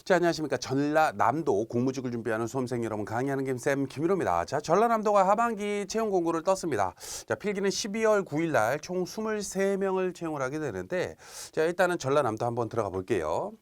자, 안녕하십니까. 전라남도 공무직을 준비하는 수험생 여러분, 강의하는 김쌤 김일호입니다. 자, 전라남도가 하반기 채용 공고를 떴습니다. 자, 필기는 12월 9일 날 총 23명을 채용을 하게 되는데, 자, 일단은 전라남도 한번 들어가 볼게요.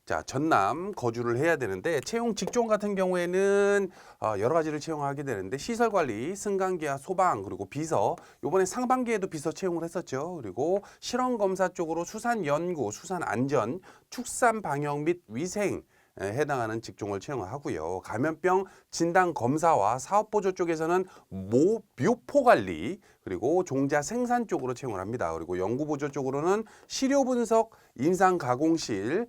자, 전남 거주를 해야 되는데 채용 직종 같은 경우에는 여러 가지를 채용하게 되는데 시설관리, 승강기와 소방, 그리고 비서, 요번에 상반기에도 비서 채용을 했었죠. 그리고 실험검사 쪽으로 수산연구, 수산안전, 축산방역 및 위생 해당하는 직종을 채용을 하고요. 감염병 진단검사와 사업보조 쪽에서는 묘포관리, 그리고 종자 생산 쪽으로 채용을 합니다. 그리고 연구보조 쪽으로는 시료분석, 임상가공실,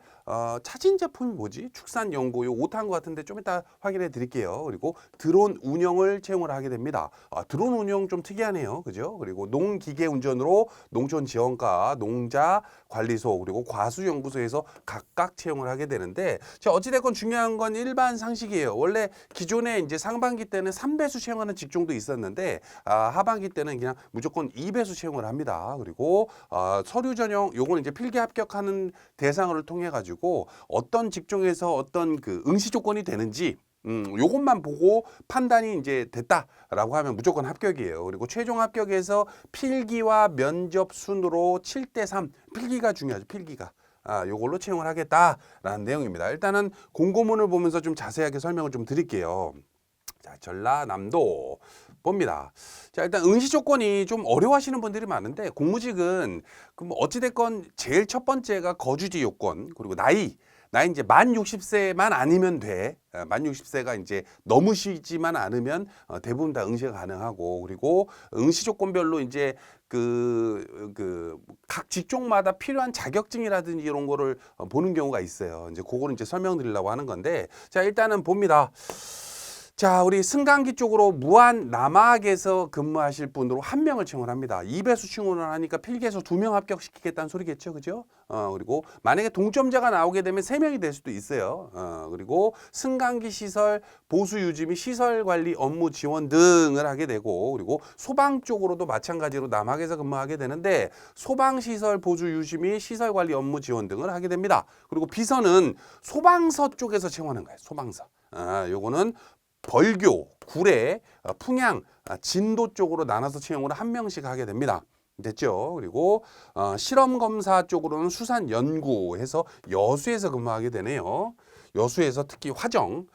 차진 제품이 뭐지? 축산연구, 요 오타한 것 같은데 좀 이따 확인해 드릴게요. 그리고 드론 운영을 채용을 하게 됩니다. 드론 운영 좀 특이하네요. 그죠? 그리고 농기계 운전으로 농촌지원과 농자관리소, 그리고 과수연구소에서 각각 채용을 하게 되는데, 자, 어찌됐건 중요한 건 일반 상식이에요. 원래 기존에 이제 상반기 때는 3배수 채용하는 직종도 있었는데, 하반기 때는 그냥 무조건 2배수 채용을 합니다. 그리고 서류 전형, 요거는 이제 필기 합격하는 대상을 통해 가지고 어떤 직종에서 어떤 그 응시 조건이 되는지 요것만 보고 판단이 이제 됐다라고 하면 무조건 합격이에요. 그리고 최종 합격에서 필기와 면접 순으로 7대3, 필기가 중요하죠. 필기가. 요걸로 채용을 하겠다라는 내용입니다. 일단은 공고문을 보면서 좀 자세하게 설명을 좀 드릴게요. 자, 전라남도 봅니다. 자, 일단 응시 조건이 좀 어려워하시는 분들이 많은데, 공무직은 그럼 어찌됐건 제일 첫 번째가 거주지 요건, 그리고 나이 이제 만 60세만 아니면 돼. 만 60세가 이제 넘으시지만 않으면 대부분 다 응시가 가능하고, 그리고 응시 조건별로 이제 각 직종마다 필요한 자격증이라든지 이런 거를 보는 경우가 있어요. 이제 그거를 이제 설명드리려고 하는 건데, 자, 일단은 봅니다. 자, 우리 승강기 쪽으로 무한 남학에서 근무하실 분으로 1명을 채용을 합니다. 2배수 채용을 하니까 필기에서 2명 합격시키겠다는 소리겠죠. 그죠? 그리고 만약에 동점자가 나오게 되면 3명이 될 수도 있어요. 그리고 승강기 시설 보수 유지 및 시설 관리 업무 지원 등을 하게 되고, 그리고 소방 쪽으로도 마찬가지로 남학에서 근무하게 되는데, 소방 시설 보수 유지 및 시설 관리 업무 지원 등을 하게 됩니다. 그리고 비서는 소방서 쪽에서 채용하는 거예요. 소방서. 요거는 벌교, 구례, 풍양, 진도 쪽으로 나눠서 채용을 1명씩 하게 됩니다. 됐죠? 그리고 실험검사 쪽으로는 수산연구해서 여수에서 근무하게 되네요. 여수에서 특히 화정,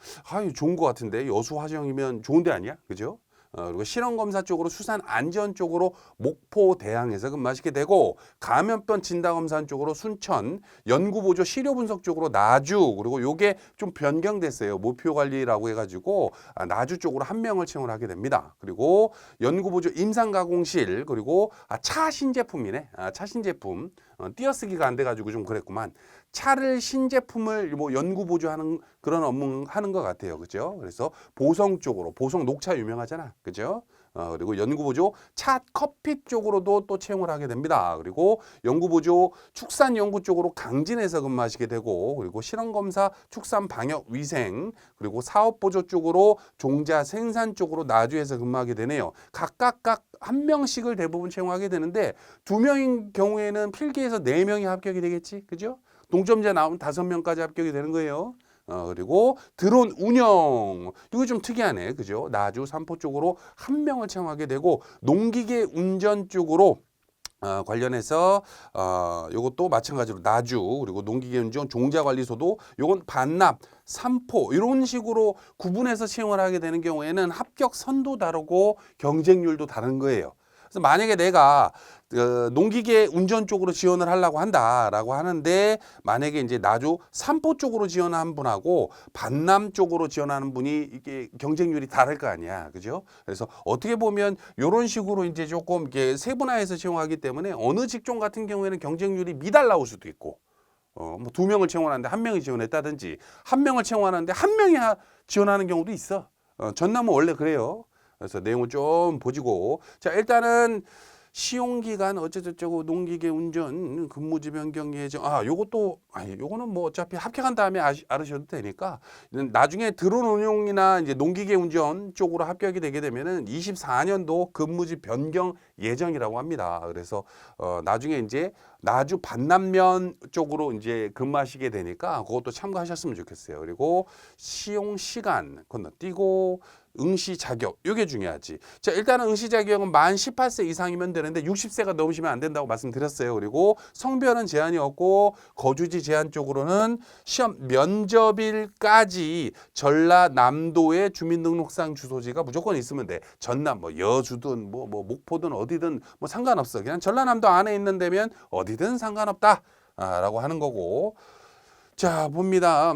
좋은 것 같은데 여수 화정이면 좋은 데 아니야? 그죠? 그리고 실험검사 쪽으로 수산안전 쪽으로 목포 대항에서 근무하시게 되고, 감염병 진단검사 쪽으로 순천, 연구보조 시료분석 쪽으로 나주, 그리고 요게 좀 변경됐어요. 모표관리라고 해가지고 나주 쪽으로 1명을 채용을 하게 됩니다. 그리고 연구보조 임상가공실, 그리고 차 신제품이네. 차 신제품. 띄어쓰기가 안 돼가지고 좀 그랬구만. 차를 신제품을 뭐 연구 보조하는 그런 업무 하는 것 같아요. 그죠? 그래서 보성 쪽으로, 보성 녹차 유명하잖아. 그죠? 그리고 연구보조 차 커피 쪽으로도 또 채용을 하게 됩니다. 그리고 연구보조 축산연구 쪽으로 강진에서 근무하시게 되고, 그리고 실험검사 축산방역위생, 그리고 사업보조 쪽으로 종자 생산 쪽으로 나주에서 근무하게 되네요. 각각 1명씩을 대부분 채용하게 되는데, 2명인 경우에는 필기에서 4명이 합격이 되겠지. 그죠? 동점자 나오면 5명까지 합격이 되는 거예요. 그리고 드론 운영, 이거 좀 특이하네. 그죠? 나주, 삼포 쪽으로 1명을 채용하게 되고, 농기계 운전 쪽으로 관련해서 요것도 마찬가지로 나주, 그리고 농기계 운전 종자관리소도 요건 반납, 삼포 이런 식으로 구분해서 채용을 하게 되는 경우에는 합격 선도 다르고 경쟁률도 다른 거예요. 그래서 만약에 내가 농기계 운전 쪽으로 지원을 하려고 한다라고 하는데, 만약에 이제 나주 삼포 쪽으로 지원한 분하고 반남 쪽으로 지원하는 분이 이게 경쟁률이 다를 거 아니야. 그죠? 그래서 어떻게 보면 이런 식으로 이제 조금 이렇게 세분화해서 채용하기 때문에 어느 직종 같은 경우에는 경쟁률이 미달 나올 수도 있고, 뭐 2명을 채용하는데 1명이 지원했다든지, 1명을 채용하는데 1명이 지원하는 경우도 있어. 전남은 원래 그래요. 그래서 내용을 좀 보시고, 자, 일단은 시용기간 어쩌저쩌고 농기계 운전 근무지 변경 예정. 요것도 요거는 뭐 어차피 합격한 다음에 알으셔도 되니까 나중에 드론 운용이나 이제 농기계 운전 쪽으로 합격이 되게 되면은 24년도 근무지 변경 예정이라고 합니다. 그래서 나중에 이제 나주 반남면 쪽으로 이제 근무하시게 되니까 그것도 참고하셨으면 좋겠어요. 그리고 시용 시간 건너뛰고 응시 자격 이게 중요하지. 자, 일단은 응시 자격은 만 18세 이상이면 되는데 60세가 넘으시면 안 된다고 말씀드렸어요. 그리고 성별은 제한이 없고 거주지 제한 쪽으로는 시험 면접일까지 전라남도의 주민등록상 주소지가 무조건 있으면 돼. 전남 뭐 여주든 뭐 목포든 어디든 뭐 상관없어. 그냥 전라남도 안에 있는 데면 어디든 상관없다. 라고 하는 거고. 자, 봅니다.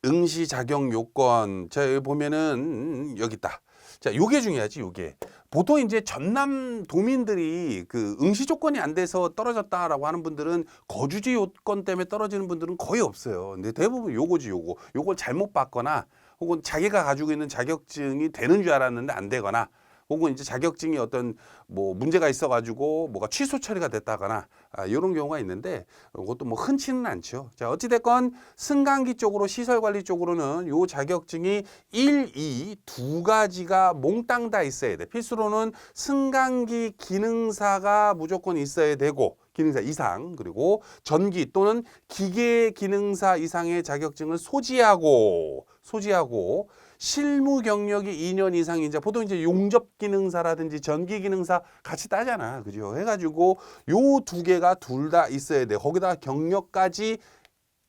응시 자격 요건. 자, 여기 보면은 여기 있다. 자, 요게 중요하지, 요게. 보통 이제 전남 도민들이 그 응시 조건이 안 돼서 떨어졌다라고 하는 분들은 거주지 요건 때문에 떨어지는 분들은 거의 없어요. 근데 대부분 요거지, 요거. 요걸 잘못 받거나 혹은 자기가 가지고 있는 자격증이 되는 줄 알았는데 안 되거나 혹은 이제 자격증이 어떤 뭐 문제가 있어가지고 뭐가 취소 처리가 됐다거나 이런 경우가 있는데 그것도 뭐 흔치는 않죠. 자, 어찌됐건 승강기 쪽으로 시설관리 쪽으로는 요 자격증이 1, 2 두 가지가 몽땅 다 있어야 돼. 필수로는 승강기 기능사가 무조건 있어야 되고 기능사 이상 그리고 전기 또는 기계 기능사 이상의 자격증을 소지하고 실무 경력이 2년 이상이자 보통 이제 용접 기능사라든지 전기 기능사 같이 따잖아. 그죠? 해가지고 요 두 개가 둘 다 있어야 돼. 거기다 경력까지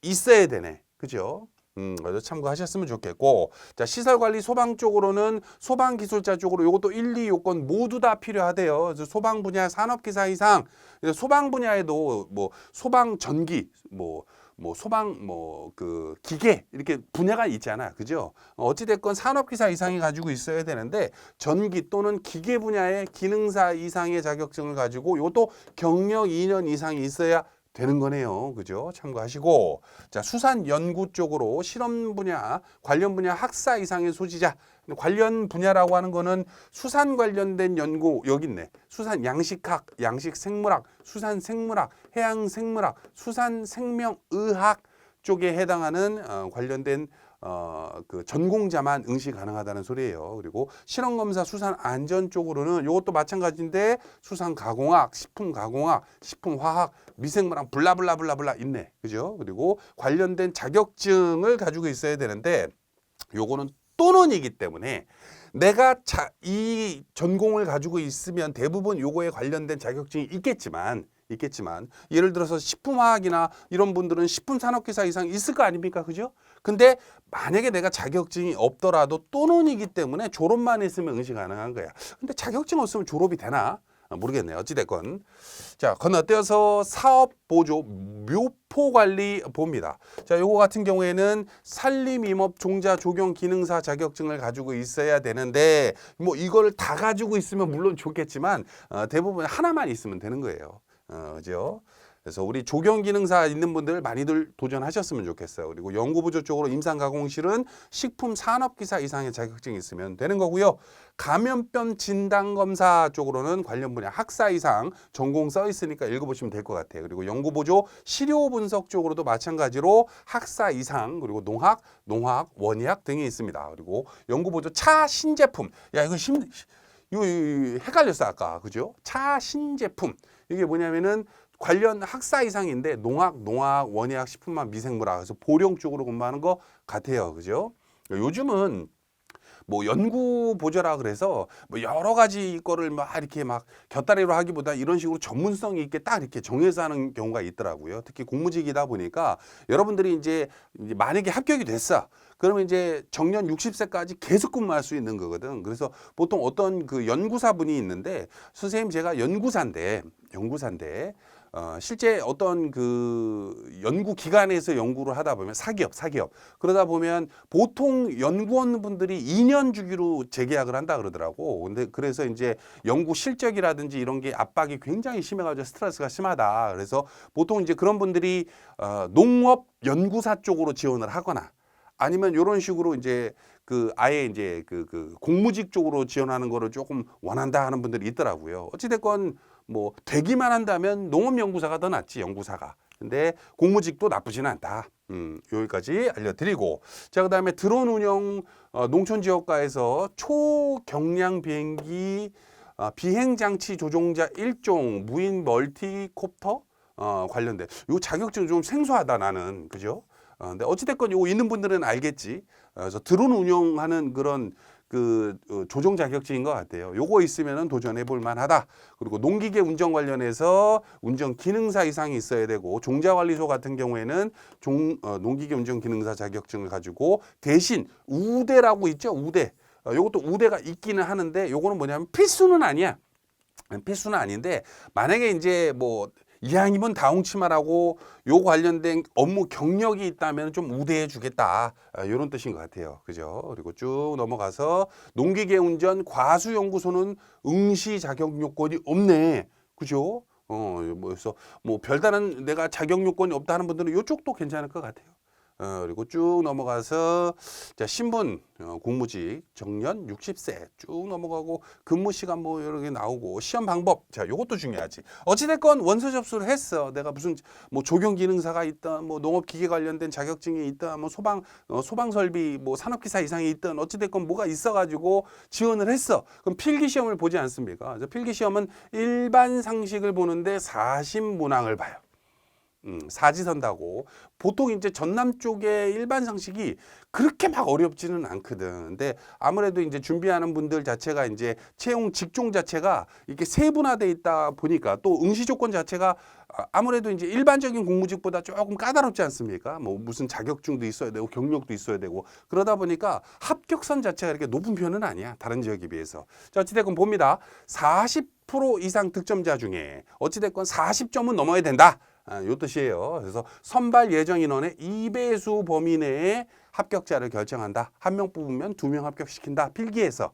있어야 되네. 그죠? 그래서 참고하셨으면 좋겠고. 자, 시설관리 소방 쪽으로는 소방기술자 쪽으로 요것도 1, 2 요건 모두 다 필요하대요. 그래서 소방 분야 산업기사 이상, 소방 분야에도 뭐 소방 전기, 뭐 소방 그 기계 이렇게 분야가 있잖아. 그죠? 어찌됐건 산업기사 이상이 가지고 있어야 되는데 전기 또는 기계 분야의 기능사 이상의 자격증을 가지고 이것도 경력 2년 이상이 있어야 되는 거네요. 그죠? 참고하시고. 자, 수산 연구 쪽으로 실험 분야, 관련 분야 학사 이상의 소지자. 관련 분야라고 하는 거는 수산 관련된 연구 여기 있네. 수산 양식학, 양식 생물학, 수산 생물학, 해양 생물학, 수산 생명의학 쪽에 해당하는 관련된 그 전공자만 응시 가능하다는 소리예요. 그리고 실험검사 수산 안전 쪽으로는 이것도 마찬가지인데 수산 가공학, 식품 가공학, 식품 화학, 미생물학 블라블라블라블라 있네. 그죠? 그리고 관련된 자격증을 가지고 있어야 되는데 요거는 또는이기 때문에 내가 이 전공을 가지고 있으면 대부분 요거에 관련된 자격증이 있겠지만 예를 들어서 식품화학이나 이런 분들은 식품산업기사 이상 있을 거 아닙니까? 그죠? 근데 만약에 내가 자격증이 없더라도 또는이기 때문에 졸업만 있으면 응시 가능한 거야. 근데 자격증 없으면 졸업이 되나? 모르겠네요. 어찌됐건. 자, 건너뛰어서 사업보조 묘포관리 봅니다. 자, 요거 같은 경우에는 산림임업 종자 조경 기능사 자격증을 가지고 있어야 되는데 뭐 이걸 다 가지고 있으면 물론 좋겠지만 대부분 하나만 있으면 되는 거예요. 그죠? 그래서 우리 조경 기능사 있는 분들 많이들 도전하셨으면 좋겠어요. 그리고 연구부조 쪽으로 임상가공실은 식품 산업기사 이상의 자격증이 있으면 되는 거고요. 감염병 진단검사 쪽으로는 관련 분야 학사 이상 전공 써 있으니까 읽어보시면 될 것 같아요. 그리고 연구보조 시료 분석 쪽으로도 마찬가지로 학사 이상 그리고 농학, 원의학 등이 있습니다. 그리고 연구보조 차 신제품. 야, 이거 헷갈렸어 아까. 그죠? 차 신제품. 이게 뭐냐면은 관련 학사 이상인데 농학, 원의학, 식품학, 미생물학 그래서 보령 쪽으로 근무하는 것 같아요. 그죠? 요즘은 뭐 연구 보조라 그래서 뭐 여러 가지 거를 막 이렇게 막 곁다리로 하기보다 이런 식으로 전문성 있게 딱 이렇게 정해서 하는 경우가 있더라고요. 특히 공무직이다 보니까 여러분들이 이제 만약에 합격이 됐어. 그러면 이제 정년 60세까지 계속 근무할 수 있는 거거든. 그래서 보통 어떤 그 연구사분이 있는데 선생님 제가 연구사인데 실제 어떤 그 연구 기관에서 연구를 하다 보면 사기업 그러다 보면 보통 연구원 분들이 2년 주기로 재계약을 한다 그러더라고. 근데 그래서 이제 연구 실적이라든지 이런 게 압박이 굉장히 심해가지고 스트레스가 심하다. 그래서 보통 이제 그런 분들이 농업 연구사 쪽으로 지원을 하거나 아니면 이런 식으로 이제 그 아예 이제 그 공무직 쪽으로 지원하는 거를 조금 원한다 하는 분들이 있더라고요. 어찌됐건 뭐 되기만 한다면 농업연구사가 더 낫지, 연구사가. 근데 공무직도 나쁘지는 않다. 여기까지 알려드리고, 자, 그다음에 드론 운영 농촌 지역가에서 초경량 비행기 비행 장치 조종자 1종 무인 멀티콥터 관련된 요 자격증 좀 생소하다 나는, 그죠? 근데 어찌됐건 요거 있는 분들은 알겠지. 그래서 드론 운영하는 그런 그 조종 자격증인 것 같아요. 요거 있으면은 도전해 볼 만하다. 그리고 농기계 운전 관련해서 운전 기능사 이상이 있어야 되고, 종자관리소 같은 경우에는 농기계 운전 기능사 자격증을 가지고 대신 우대라고 있죠. 우대. 요것도 우대가 있기는 하는데 요거는 뭐냐면 필수는 아니야. 필수는 아닌데 만약에 이제 뭐 이왕이면 다홍치마라고 요 관련된 업무 경력이 있다면 좀 우대해 주겠다, 이런 뜻인 것 같아요. 그죠? 그리고 쭉 넘어가서 농기계 운전 과수연구소는 응시 자격 요건이 없네. 그죠? 그래서 뭐 별다른 내가 자격 요건이 없다 하는 분들은 요쪽도 괜찮을 것 같아요. 그리고 쭉 넘어가서 자, 신분 공무직 정년 60세 쭉 넘어가고 근무 시간 뭐 여러 개 나오고 시험 방법, 자, 요것도 중요하지. 어찌됐건 원서 접수를 했어. 내가 무슨 뭐 조경 기능사가 있던 뭐 농업 기계 관련된 자격증이 있던 뭐 소방 설비 뭐 산업기사 이상이 있던 어찌됐건 뭐가 있어가지고 지원을 했어. 그럼 필기 시험을 보지 않습니까? 그래서 필기 시험은 일반 상식을 보는데 40문항을 봐요. 사지선다고. 보통 이제 전남 쪽의 일반 상식이 그렇게 막 어렵지는 않거든. 근데 아무래도 이제 준비하는 분들 자체가 이제 채용 직종 자체가 이렇게 세분화돼 있다 보니까 또 응시 조건 자체가 아무래도 이제 일반적인 공무직보다 조금 까다롭지 않습니까? 뭐 무슨 자격증도 있어야 되고 경력도 있어야 되고 그러다 보니까 합격선 자체가 이렇게 높은 편은 아니야. 다른 지역에 비해서. 자, 어찌됐건 봅니다. 40% 이상 득점자 중에 어찌됐건 40점은 넘어야 된다. 요 뜻이에요. 그래서 선발 예정 인원의 2배수 범위 내에 합격자를 결정한다. 한 명 뽑으면 2명 합격시킨다. 필기에서.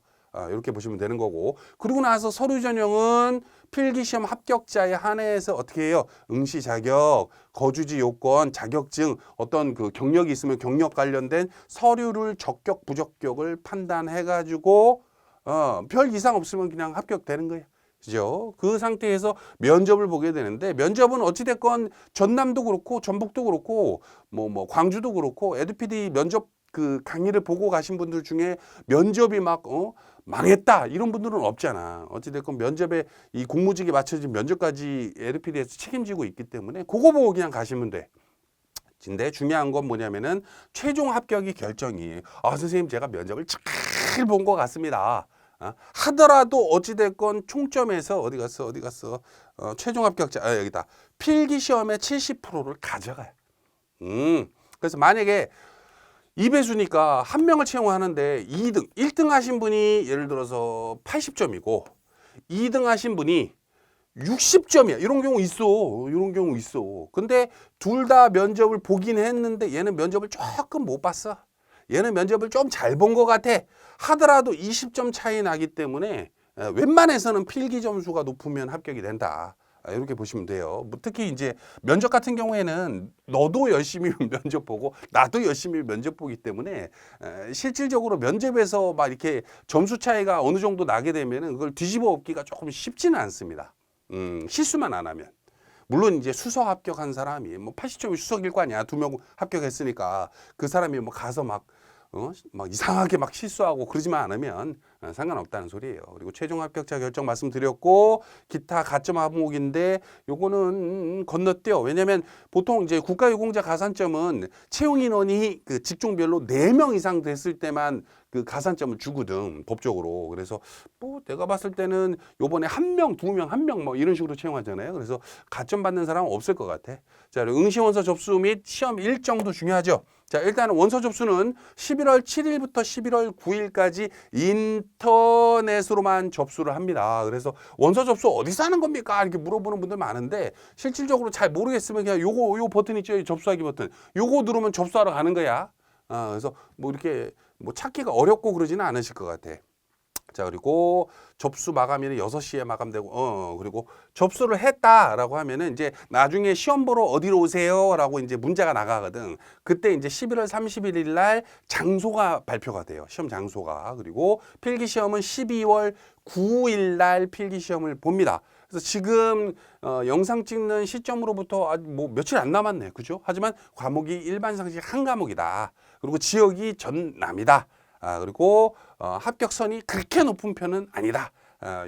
이렇게 보시면 되는 거고. 그러고 나서 서류 전형은 필기시험 합격자에 한해서 어떻게 해요? 응시 자격, 거주지 요건, 자격증, 어떤 그 경력이 있으면 경력 관련된 서류를 적격, 부적격을 판단해가지고 별 이상 없으면 그냥 합격되는 거예요. 그죠? 그 상태에서 면접을 보게 되는데 면접은 어찌됐건 전남도 그렇고 전북도 그렇고 뭐 광주도 그렇고 에듀피디 면접 그 강의를 보고 가신 분들 중에 면접이 막 망했다 이런 분들은 없잖아. 어찌됐건 면접에 이 공무직에 맞춰진 면접까지 에듀피디에서 책임지고 있기 때문에 그거 보고 그냥 가시면 돼. 근데 중요한 건 뭐냐면은 최종 합격이 결정이에요. 선생님 제가 면접을 잘 본 것 같습니다. 하더라도 어찌됐건 총점에서 어디 갔어 최종 합격자 여기다 필기 시험의 70%를 가져가요. 그래서 만약에 2배수니까 한 명을 채용하는데 2등 1등 하신 분이 예를 들어서 80점이고 2등 하신 분이 60점이야. 이런 경우 있어. 근데 둘 다 면접을 보긴 했는데 얘는 면접을 조금 못 봤어. 얘는 면접을 좀 잘 본 것 같아. 하더라도 20점 차이 나기 때문에 웬만해서는 필기 점수가 높으면 합격이 된다. 이렇게 보시면 돼요. 뭐 특히 이제 면접 같은 경우에는 너도 열심히 면접 보고 나도 열심히 면접 보기 때문에 실질적으로 면접에서 막 이렇게 점수 차이가 어느 정도 나게 되면은 그걸 뒤집어 엎기가 조금 쉽지는 않습니다. 실수만 안 하면. 물론 이제 수석 합격한 사람이 뭐 80점이 수석일 거 아니야. 2명 합격했으니까 그 사람이 뭐 가서 막 이상하게 막 실수하고 그러지만 않으면 상관없다는 소리예요. 그리고 최종 합격자 결정 말씀드렸고 기타 가점 항목인데 요거는 건너뛰어. 왜냐면 보통 이제 국가유공자 가산점은 채용 인원이 그 직종별로 4명 이상 됐을 때만 그 가산점을 주거든, 법적으로. 그래서 뭐 내가 봤을 때는 요번에 1명, 2명, 1명 뭐 이런 식으로 채용하잖아요. 그래서 가점 받는 사람은 없을 것 같아. 자, 응시 원서 접수 및 시험 일정도 중요하죠. 자, 일단 원서 접수는 11월 7일부터 11월 9일까지 인터넷으로만 접수를 합니다. 그래서 원서 접수 어디서 하는 겁니까? 이렇게 물어보는 분들 많은데 실질적으로 잘 모르겠으면 그냥 요 버튼 있죠. 접수하기 버튼. 요거 누르면 접수하러 가는 거야. 그래서 뭐 이렇게 뭐 찾기가 어렵고 그러지는 않으실 것 같아. 자, 그리고 접수 마감일은 6시에 마감되고, 그리고 접수를 했다라고 하면은 이제 나중에 시험 보러 어디로 오세요라고 이제 문자가 나가거든. 그때 이제 11월 31일 날 장소가 발표가 돼요. 시험 장소가. 그리고 필기 시험은 12월 9일 날 필기 시험을 봅니다. 그래서 지금 영상 찍는 시점으로부터 아직 뭐 며칠 안 남았네. 그죠? 하지만 과목이 일반 상식 한 과목이다. 그리고 지역이 전남이다. 그리고 합격선이 그렇게 높은 편은 아니다.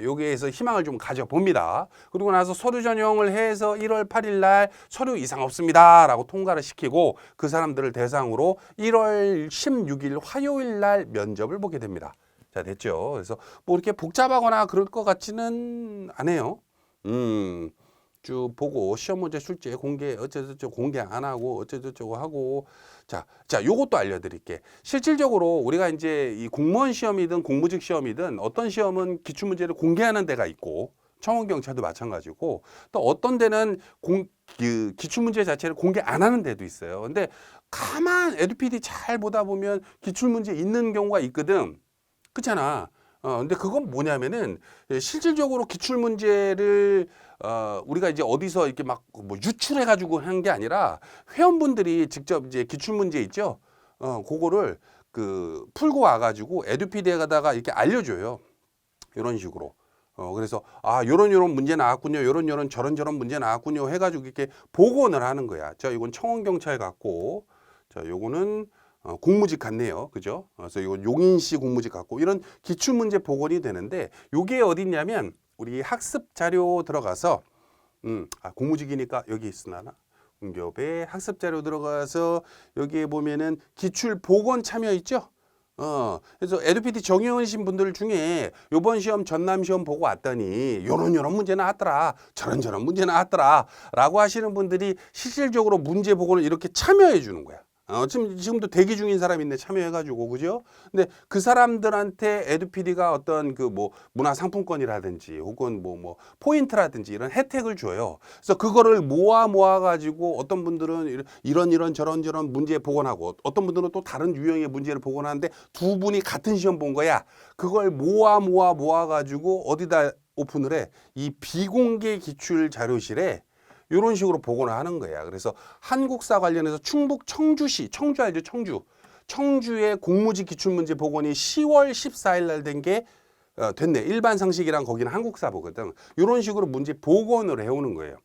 여기에서 희망을 좀 가져봅니다. 그리고 나서 서류 전형을 해서 1월 8일 날 서류 이상 없습니다 라고 통과를 시키고 그 사람들을 대상으로 1월 16일 화요일 날 면접을 보게 됩니다. 자, 됐죠? 그래서 뭐 이렇게 복잡하거나 그럴 것 같지는 않아요. 쭉 보고 시험 문제 출제 공개 어쩌저쩌고 공개 안 하고 어쩌저쩌고 하고 자 요것도 알려드릴게. 실질적으로 우리가 이제 이 공무원 시험이든 공무직 시험이든 어떤 시험은 기출 문제를 공개하는 데가 있고 청원 경찰도 마찬가지고 또 어떤 데는 그 기출 문제 자체를 공개 안 하는 데도 있어요. 근데 가만 에듀피디 잘 보다 보면 기출 문제 있는 경우가 있거든. 그렇잖아. 근데 그건 뭐냐면은 실질적으로 기출 문제를 우리가 이제 어디서 이렇게 막 뭐 유출해 가지고 한 게 아니라 회원분들이 직접 이제 기출 문제 있죠. 그거를 그 풀고 와 가지고 에듀피디에 가다가 이렇게 알려줘요. 이런 식으로. 그래서 요런 문제 나왔군요. 요런 저런 문제 나왔군요. 해가지고 이렇게 복원을 하는 거야. 자, 이건 청원경찰 같고, 자, 요거는 공무직 같네요. 그죠? 그래서 이건 용인시 공무직 같고 이런 기출문제 복원이 되는데 요게 어딨냐면 우리 학습 자료 들어가서 공무직이니까 여기 있으나 응급에 학습 자료 들어가서 여기에 보면은 기출 복원 참여 있죠? 그래서 에듀피디 정의원이신 분들 중에 요번 시험 전남 시험 보고 왔더니 요런 문제 나왔더라. 저런 문제 나왔더라. 라고 하시는 분들이 실질적으로 문제 복원을 이렇게 참여해 주는 거야. 지금도 대기 중인 사람이 있네 참여해가지고 그죠? 근데 그 사람들한테 에듀피디가 어떤 그 뭐 문화 상품권이라든지 혹은 뭐 포인트라든지 이런 혜택을 줘요. 그래서 그거를 모아 가지고 어떤 분들은 이런 저런 문제 복원하고 어떤 분들은 또 다른 유형의 문제를 복원하는데 두 분이 같은 시험 본 거야. 그걸 모아 가지고 어디다 오픈을 해? 이 비공개 기출 자료실에 이런 식으로 복원을 하는 거야. 그래서 한국사 관련해서 충북 청주시, 청주 알죠? 청주의 공무직 기출문제 복원이 10월 14일 날 된 게 됐네. 일반 상식이랑 거기는 한국사 보거든. 이런 식으로 문제 복원을 해오는 거예요.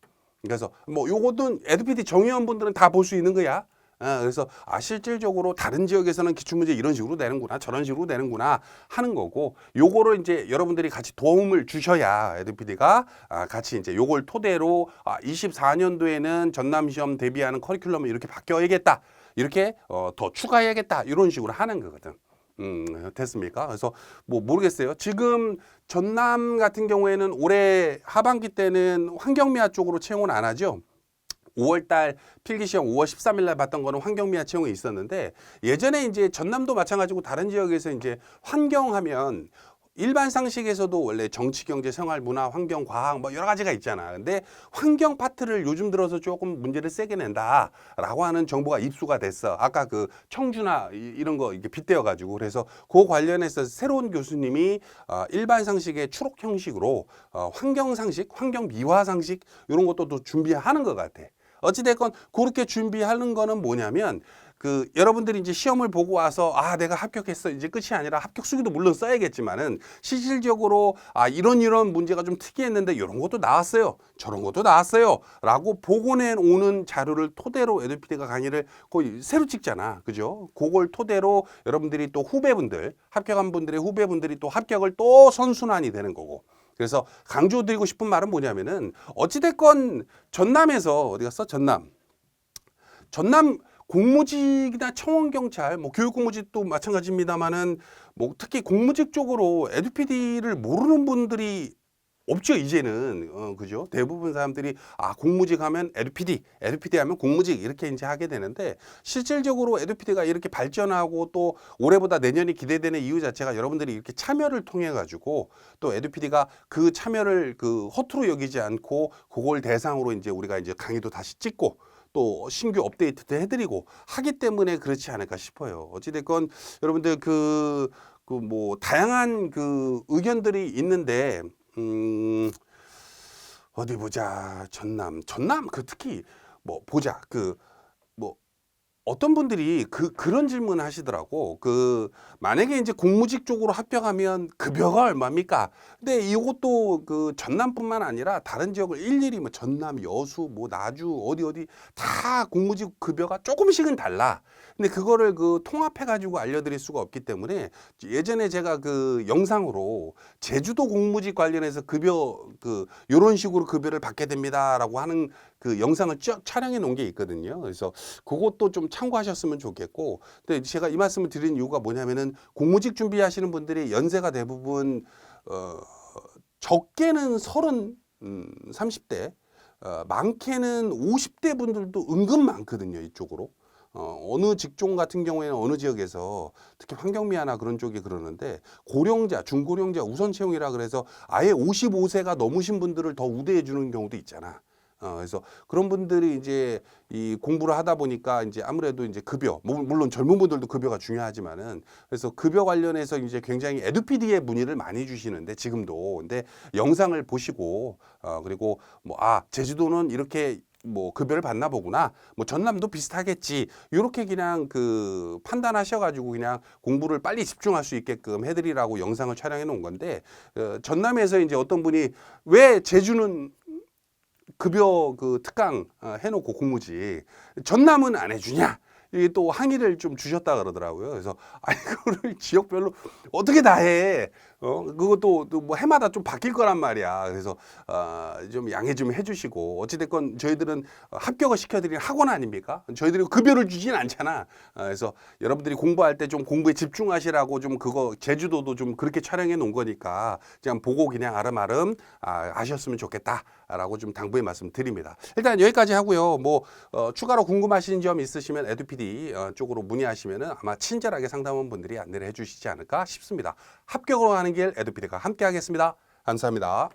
그래서 뭐 요것도 에듀피디 정의원분들은 다 볼 수 있는 거야. 그래서 실질적으로 다른 지역에서는 기출문제 이런 식으로 내는구나 저런 식으로 내는구나 하는 거고 요거를 이제 여러분들이 같이 도움을 주셔야 에듀피디가 같이 이제 요걸 토대로 24년도에는 전남시험 대비하는 커리큘럼을 이렇게 바뀌어야겠다 이렇게 더 추가해야겠다 이런 식으로 하는 거거든. 됐습니까? 그래서 뭐 모르겠어요. 지금 전남 같은 경우에는 올해 하반기 때는 환경미화 쪽으로 채용을 안 하죠. 5월달 필기시험 5월 13일 날 봤던 거는 환경미화 채용이 있었는데 예전에 이제 전남도 마찬가지고 다른 지역에서 이제 환경하면 일반 상식에서도 원래 정치, 경제, 생활, 문화, 환경, 과학 뭐 여러 가지가 있잖아. 근데 환경 파트를 요즘 들어서 조금 문제를 세게 낸다라고 하는 정보가 입수가 됐어. 아까 그 청주나 이런 거 이게 빗대어 가지고 그래서 그 관련해서 새로운 교수님이 일반 상식의 추록 형식으로 환경 상식, 환경 미화 상식 이런 것도 또 준비하는 것 같아. 어찌됐건 그렇게 준비하는 거는 뭐냐면 그 여러분들이 이제 시험을 보고 와서 내가 합격했어 이제 끝이 아니라 합격 수기도 물론 써야겠지만은 실질적으로 이런 문제가 좀 특이했는데 이런 것도 나왔어요 저런 것도 나왔어요 라고 복원해 오는 자료를 토대로 에듀피디가 강의를 거의 새로 찍잖아 그죠? 그걸 토대로 여러분들이 또 후배분들 합격한 분들의 후배분들이 또 합격을 또 선순환이 되는 거고 그래서 강조드리고 싶은 말은 뭐냐면은 어찌됐건 전남에서 어디 갔어? 전남 공무직이나 청원경찰, 뭐 교육공무직도 마찬가지입니다만은 뭐 특히 공무직 쪽으로 에듀피디를 모르는 분들이 없죠 이제는 그죠? 대부분 사람들이 공무직 하면 에듀피디 하면 공무직 이렇게 이제 하게 되는데 실질적으로 에듀피디가 이렇게 발전하고 또 올해보다 내년이 기대되는 이유 자체가 여러분들이 이렇게 참여를 통해 가지고 또 에듀피디가 그 참여를 그 허투루 여기지 않고 그걸 대상으로 이제 우리가 이제 강의도 다시 찍고 또 신규 업데이트도 해드리고 하기 때문에 그렇지 않을까 싶어요. 어찌됐건 여러분들 그 그 뭐 다양한 그 의견들이 있는데 어디 보자. 전남 그 특히 뭐 보자. 그 뭐 어떤 분들이 그런 질문을 하시더라고. 그 만약에 이제 공무직 쪽으로 합격하면 급여가 얼마입니까? 근데 이것도 그 전남뿐만 아니라 다른 지역을 일일이 뭐 전남, 여수, 뭐 나주 어디 다 공무직 급여가 조금씩은 달라. 근데 그거를 그 통합해 가지고 알려드릴 수가 없기 때문에 예전에 제가 그 영상으로 제주도 공무직 관련해서 급여 그 요런 식으로 급여를 받게 됩니다라고 하는 그 영상을 촬영해 놓은 게 있거든요. 그래서 그것도 좀 참고하셨으면 좋겠고, 근데 제가 이 말씀을 드린 이유가 뭐냐면은 공무직 준비하시는 분들이 연세가 대부분 적게는 30대, 많게는 50대 분들도 은근 많거든요. 이쪽으로. 어느 직종 같은 경우에는 어느 지역에서 특히 환경미화나 그런 쪽이 그러는데 고령자, 중고령자 우선 채용이라 그래서 아예 55세가 넘으신 분들을 더 우대해 주는 경우도 있잖아. 그래서 그런 분들이 이제 이 공부를 하다 보니까 이제 아무래도 이제 급여, 물론 젊은 분들도 급여가 중요하지만은 그래서 급여 관련해서 이제 굉장히 에듀피디에 문의를 많이 주시는데 지금도 근데 영상을 보시고 그리고 뭐 제주도는 이렇게 뭐 급여를 받나 보구나. 뭐 전남도 비슷하겠지. 요렇게 그냥 그 판단하셔가지고 그냥 공부를 빨리 집중할 수 있게끔 해드리라고 영상을 촬영해 놓은 건데 전남에서 이제 어떤 분이 왜 제주는 급여 그 특강 해놓고 공무직 전남은 안 해주냐? 이게 또 항의를 좀 주셨다 그러더라고요. 그래서 그거를 지역별로 어떻게 다 해? 그것도 또 뭐 해마다 좀 바뀔 거란 말이야. 그래서 좀 양해 좀 해주시고 어찌됐건 저희들은 합격을 시켜드리는 학원 아닙니까? 저희들이 급여를 주진 않잖아. 그래서 여러분들이 공부할 때 좀 공부에 집중하시라고 좀 그거 제주도도 좀 그렇게 촬영해 놓은 거니까 그냥 보고 그냥 아름아름 아셨으면 좋겠다라고 좀 당부의 말씀 드립니다. 일단 여기까지 하고요. 뭐 추가로 궁금하신 점 있으시면 에듀피디 쪽으로 문의하시면은 아마 친절하게 상담원분들이 안내를 해주시지 않을까 싶습니다. 합격으로 가는 길 에듀피디가 함께 하겠습니다. 감사합니다.